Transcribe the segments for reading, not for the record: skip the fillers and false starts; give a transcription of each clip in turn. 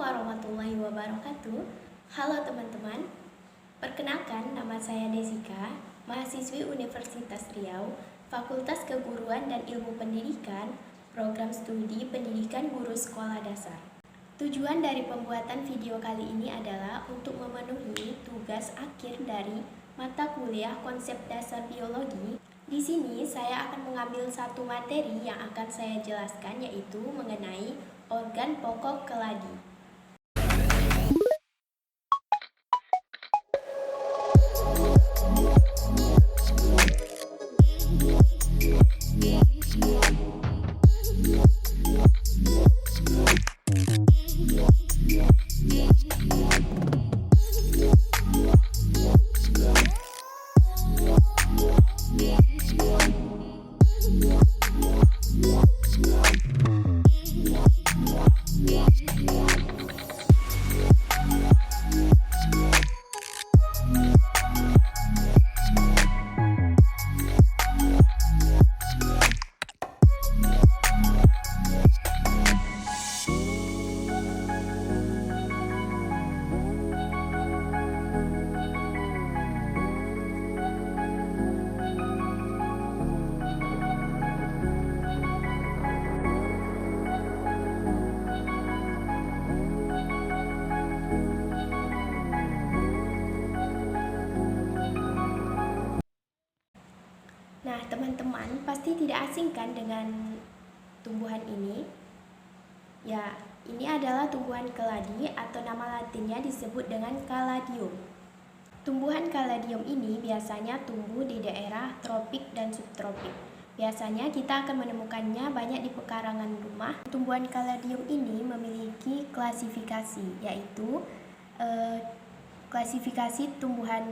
warahmatullahi wabarakatuh. Halo teman-teman, perkenalkan nama saya Desika, mahasiswi Universitas Riau, Fakultas Keguruan dan Ilmu Pendidikan, Program Studi Pendidikan Guru Sekolah Dasar. Tujuan dari pembuatan video kali ini adalah untuk memenuhi tugas akhir dari mata kuliah Konsep Dasar Biologi. Di sini saya akan mengambil satu materi yang akan saya jelaskan, yaitu mengenai organ pokok keladi. Nah, teman-teman pasti tidak asing kan dengan tumbuhan ini? Ya, ini adalah tumbuhan keladi atau nama latinnya disebut dengan Caladium. Tumbuhan Caladium ini biasanya tumbuh di daerah tropik dan subtropik. Biasanya kita akan menemukannya banyak di pekarangan rumah. Tumbuhan Caladium ini memiliki klasifikasi, yaitu klasifikasi tumbuhan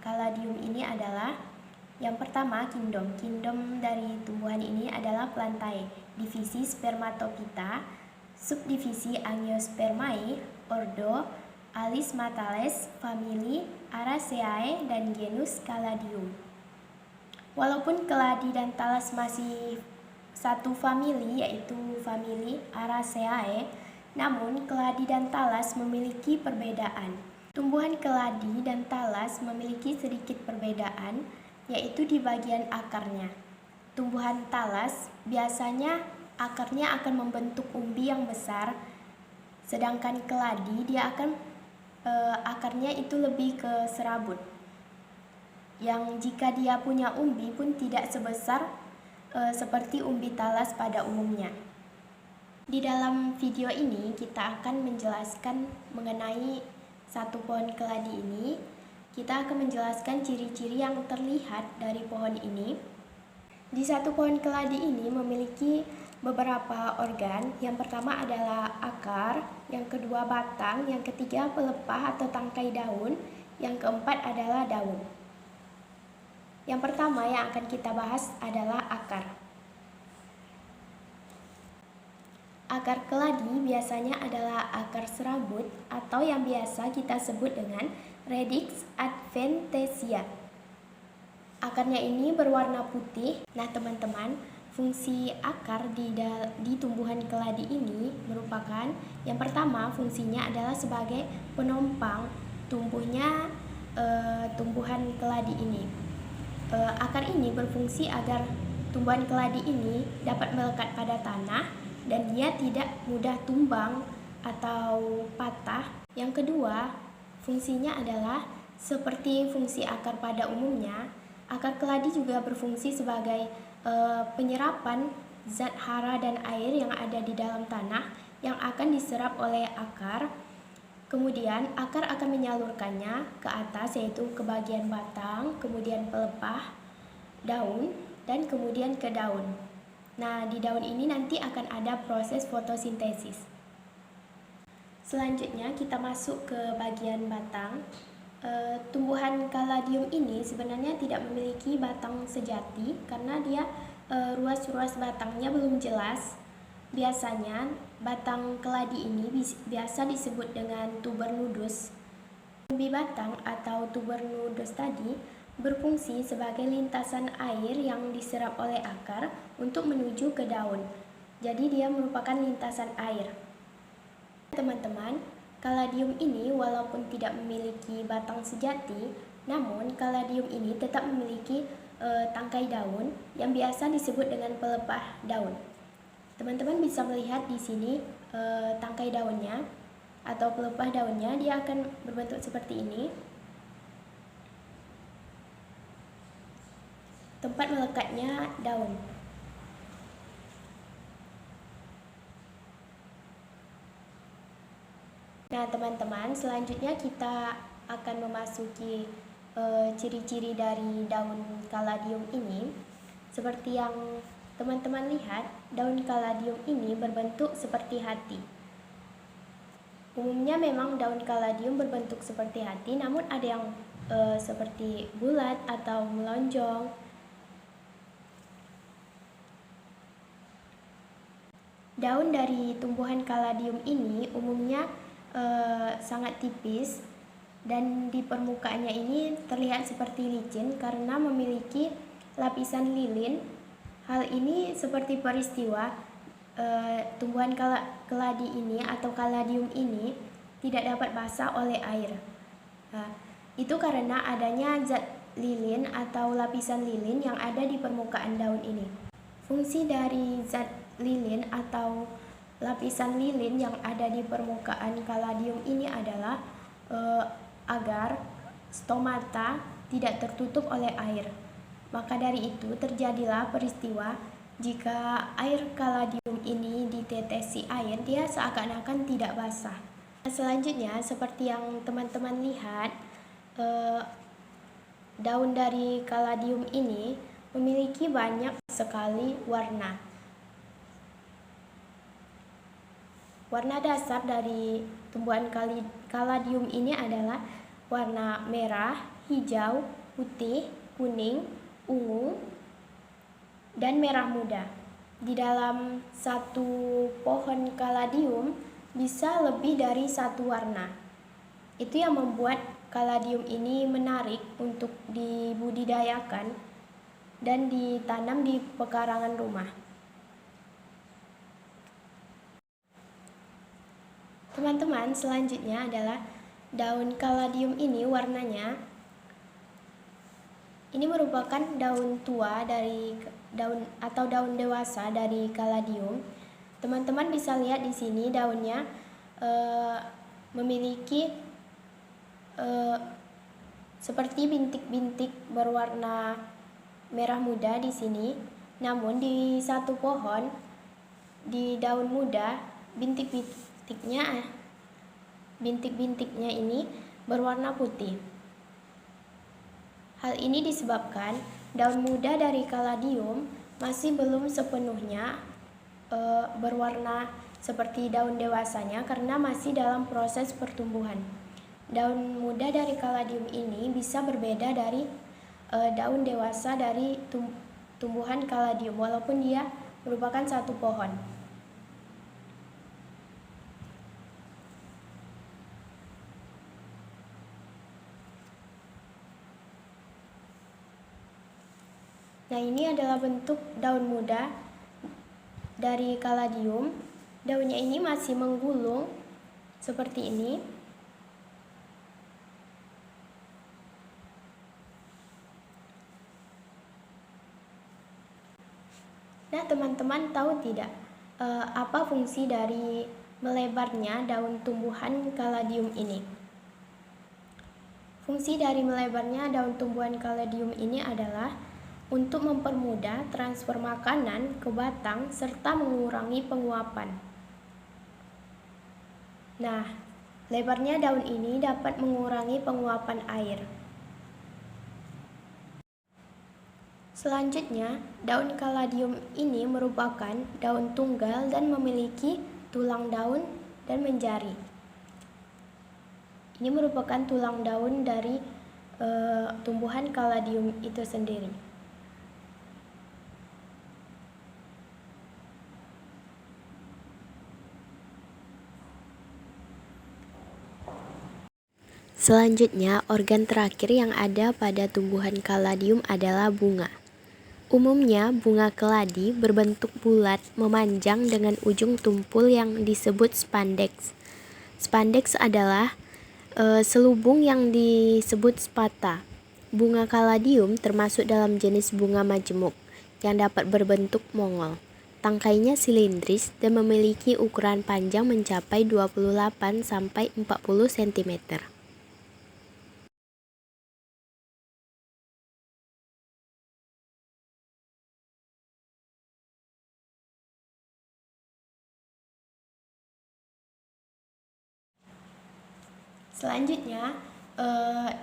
Caladium ini adalah yang pertama, kingdom. Kingdom dari tumbuhan ini adalah Plantae, divisi Spermatophyta, subdivisi Angiospermae, ordo Alismatales, famili Araceae, dan genus Caladium. Walaupun keladi dan talas masih satu famili, yaitu famili Araceae, namun keladi dan talas memiliki perbedaan. Tumbuhan keladi dan talas memiliki sedikit perbedaan, yaitu di bagian akarnya. Tumbuhan talas biasanya akarnya akan membentuk umbi yang besar, sedangkan keladi dia akan akarnya itu lebih ke serabut, yang jika dia punya umbi pun tidak sebesar seperti umbi talas pada umumnya. Di dalam video ini kita akan menjelaskan mengenai satu pohon keladi ini. Kita akan menjelaskan ciri-ciri yang terlihat dari pohon ini. Di satu pohon keladi ini memiliki beberapa organ. Yang pertama adalah akar, yang kedua batang, yang ketiga pelepah atau tangkai daun, yang keempat adalah daun. Yang pertama yang akan kita bahas adalah akar. Akar keladi biasanya adalah akar serabut atau yang biasa kita sebut dengan Radix adventisia. Akarnya ini berwarna putih. Nah, teman-teman, fungsi akar di tumbuhan keladi ini merupakan yang pertama, fungsinya adalah sebagai penopang tumbuhnya tumbuhan keladi ini. Akar ini berfungsi agar tumbuhan keladi ini dapat melekat pada tanah dan dia tidak mudah tumbang atau patah. Yang kedua, fungsinya adalah seperti fungsi akar pada umumnya. Akar keladi juga berfungsi sebagai penyerapan zat hara dan air yang ada di dalam tanah yang akan diserap oleh akar. Kemudian akar akan menyalurkannya ke atas, yaitu ke bagian batang, kemudian pelepah, daun, dan kemudian ke daun. Nah, di daun ini nanti akan ada proses fotosintesis. Selanjutnya kita masuk ke bagian batang. Tumbuhan Caladium ini sebenarnya tidak memiliki batang sejati karena dia ruas-ruas batangnya belum jelas. Biasanya batang keladi ini biasa disebut dengan tubernudus. Umbi batang atau tubernudus tadi berfungsi sebagai lintasan air yang diserap oleh akar untuk menuju ke daun. Jadi dia merupakan lintasan air. Teman-teman, kaladium ini walaupun tidak memiliki batang sejati, namun kaladium ini tetap memiliki tangkai daun yang biasa disebut dengan pelepah daun. Teman-teman bisa melihat di sini tangkai daunnya atau pelepah daunnya, dia akan berbentuk seperti ini. Tempat melekatnya daun. Nah, teman-teman, selanjutnya kita akan memasuki ciri-ciri dari daun kaladium ini. Seperti yang teman-teman lihat, daun kaladium ini berbentuk seperti hati. Umumnya memang daun kaladium berbentuk seperti hati, namun ada yang seperti bulat atau melonjong. Daun dari tumbuhan kaladium ini umumnya sangat tipis dan di permukaannya ini terlihat seperti licin karena memiliki lapisan lilin. Hal ini seperti peristiwa tumbuhan keladi ini atau kaladium ini tidak dapat basah oleh air. Itu karena adanya zat lilin atau lapisan lilin yang ada di permukaan daun ini. Fungsi dari zat lilin atau lapisan lilin yang ada di permukaan kaladium ini adalah agar stomata tidak tertutup oleh air. Maka dari itu terjadilah peristiwa jika air kaladium ini ditetesi air, dia seakan-akan tidak basah. Selanjutnya, seperti yang teman-teman lihat, daun dari kaladium ini memiliki banyak sekali warna. Warna dasar dari tumbuhan kaladium ini adalah warna merah, hijau, putih, kuning, ungu, dan merah muda. Di dalam satu pohon kaladium bisa lebih dari satu warna. Itu yang membuat kaladium ini menarik untuk dibudidayakan dan ditanam di pekarangan rumah. Teman-teman, selanjutnya adalah daun kaladium ini warnanya. Ini merupakan daun tua dari daun dewasa dari kaladium. Teman-teman bisa lihat di sini daunnya memiliki seperti bintik-bintik berwarna merah muda di sini. Namun di satu pohon di daun muda bintik-bintiknya ini berwarna putih. Hal ini disebabkan daun muda dari kaladium masih belum sepenuhnya berwarna seperti daun dewasanya karena masih dalam proses pertumbuhan. Daun muda dari kaladium ini bisa berbeda dari daun dewasa dari tumbuhan kaladium walaupun dia merupakan satu pohon. Nah, ini adalah bentuk daun muda dari kaladium. Daunnya ini masih menggulung seperti ini. Nah, teman-teman tahu tidak apa fungsi dari melebarnya daun tumbuhan kaladium ini? Fungsi dari melebarnya daun tumbuhan kaladium ini adalah untuk mempermudah transfer makanan ke batang serta mengurangi penguapan. Nah, lebarnya daun ini dapat mengurangi penguapan air. Selanjutnya, daun kaladium ini merupakan daun tunggal dan memiliki tulang daun dan menjari. Ini merupakan tulang daun dari tumbuhan kaladium itu sendiri. Selanjutnya, organ terakhir yang ada pada tumbuhan kaladium adalah bunga. Umumnya, bunga keladi berbentuk bulat memanjang dengan ujung tumpul yang disebut spandex. Spandex adalah selubung yang disebut spata. Bunga kaladium termasuk dalam jenis bunga majemuk yang dapat berbentuk mongol. Tangkainya silindris dan memiliki ukuran panjang mencapai 28 sampai 40 cm. Selanjutnya,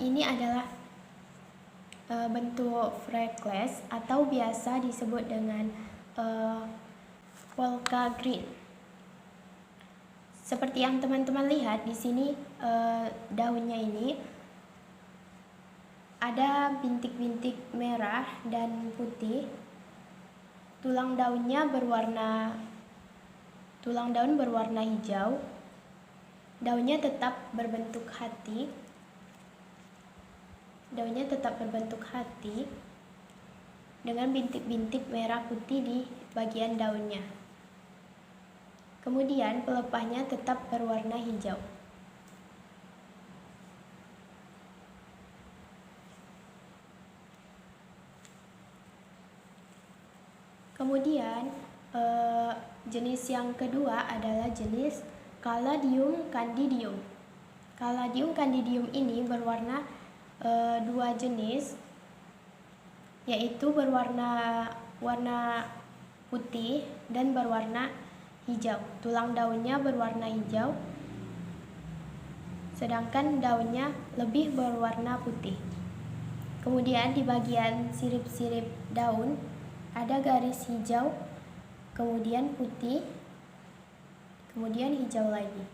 ini adalah bentuk freckles atau biasa disebut dengan polka green. Seperti yang teman-teman lihat di sini, daunnya ini ada bintik-bintik merah dan putih. Tulang daun berwarna hijau. Daunnya tetap berbentuk hati. Dengan bintik-bintik merah putih di bagian daunnya. Kemudian pelepahnya tetap berwarna hijau. Kemudian jenis yang kedua adalah jenis Caladium candidium. Caladium candidium ini berwarna dua jenis, yaitu berwarna putih dan berwarna hijau. Tulang daunnya berwarna hijau, sedangkan daunnya lebih berwarna putih. Kemudian di bagian sirip-sirip daun ada garis hijau, kemudian putih, kemudian hijau lagi.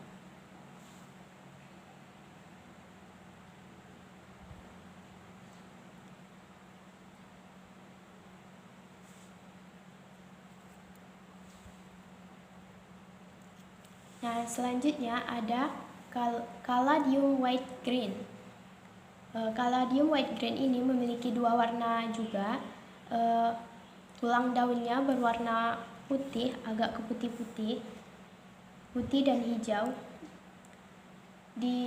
Nah, selanjutnya ada Caladium white green. Caladium white green ini memiliki dua warna juga. Tulang daunnya berwarna putih, agak keputih-putih, putih dan hijau. Di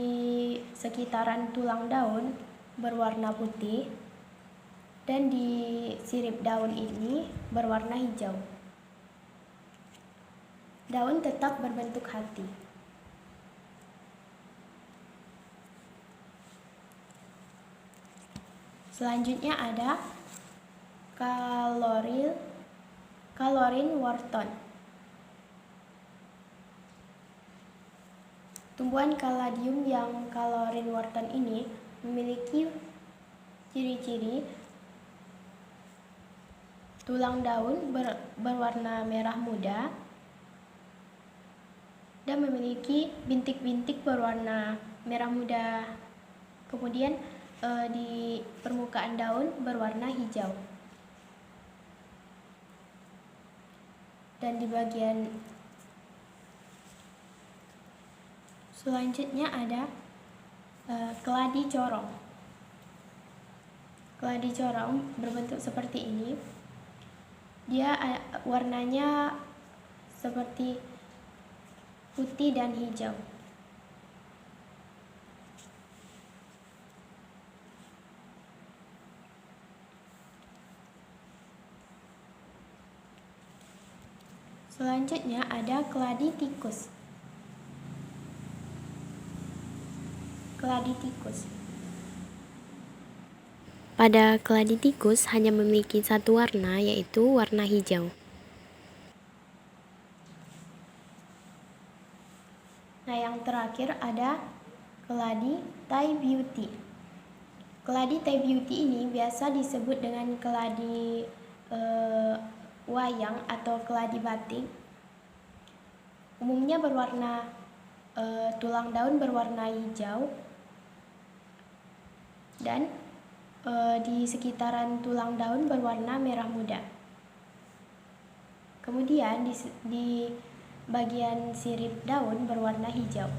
sekitaran tulang daun berwarna putih, dan di sirip daun ini berwarna hijau. Daun tetap berbentuk hati. Selanjutnya ada Calorin wharton. Tumbuhan caladium yang Calorin wharton ini memiliki ciri-ciri tulang daun berwarna merah muda dan memiliki bintik-bintik berwarna merah muda. Kemudian di permukaan daun berwarna hijau. Dan di bagian selanjutnya ada keladi corong. Keladi corong berbentuk seperti ini. Dia warnanya seperti putih dan hijau. Selanjutnya ada keladi tikus. Keladi tikus. Pada keladi tikus hanya memiliki satu warna, yaitu warna hijau. Nah, yang terakhir ada keladi Thai beauty. Keladi Thai beauty ini biasa disebut dengan keladi wayang atau keladi batik. Umumnya berwarna tulang daun berwarna hijau, dan di sekitaran tulang daun berwarna merah muda. Kemudian di bagian sirip daun berwarna hijau.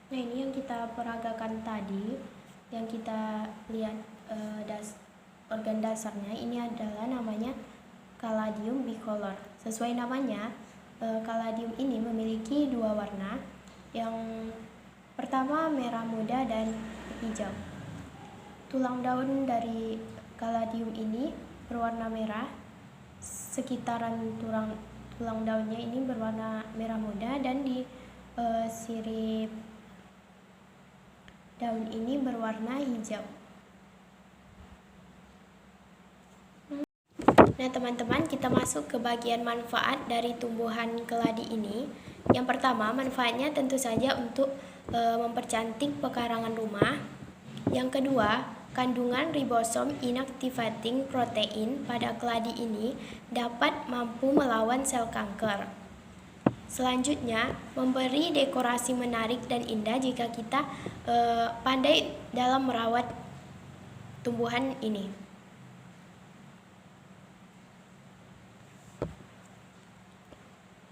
Nah, ini yang kita peragakan tadi, yang kita lihat organ dasarnya ini adalah namanya Caladium bicolor. Sesuai namanya, Caladium ini memiliki dua warna. Yang pertama merah muda dan hijau. Tulang daun dari Caladium ini berwarna merah. Sekitaran tulang daunnya ini berwarna merah muda, dan di sirip daun ini berwarna hijau. Nah, teman-teman, kita masuk ke bagian manfaat dari tumbuhan keladi ini. Yang pertama, manfaatnya tentu saja untuk mempercantik pekarangan rumah. Yang kedua, kandungan ribosom inactivating protein pada keladi ini dapat mampu melawan sel kanker. Selanjutnya, memberi dekorasi menarik dan indah jika kita pandai dalam merawat tumbuhan ini.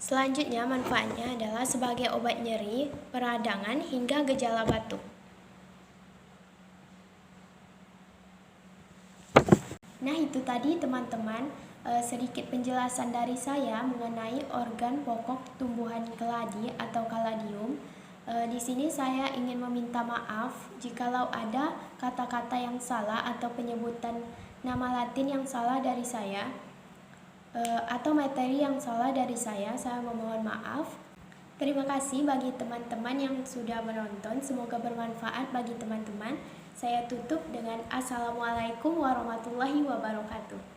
Selanjutnya, manfaatnya adalah sebagai obat nyeri, peradangan, hingga gejala batuk. Nah, itu tadi teman-teman sedikit penjelasan dari saya mengenai organ pokok tumbuhan keladi atau Caladium. Di sini saya ingin meminta maaf jikalau ada kata-kata yang salah atau penyebutan nama Latin yang salah dari saya, atau materi yang salah dari saya memohon maaf. Terima kasih bagi teman-teman yang sudah menonton, semoga bermanfaat bagi teman-teman. Saya tutup dengan Assalamualaikum warahmatullahi wabarakatuh.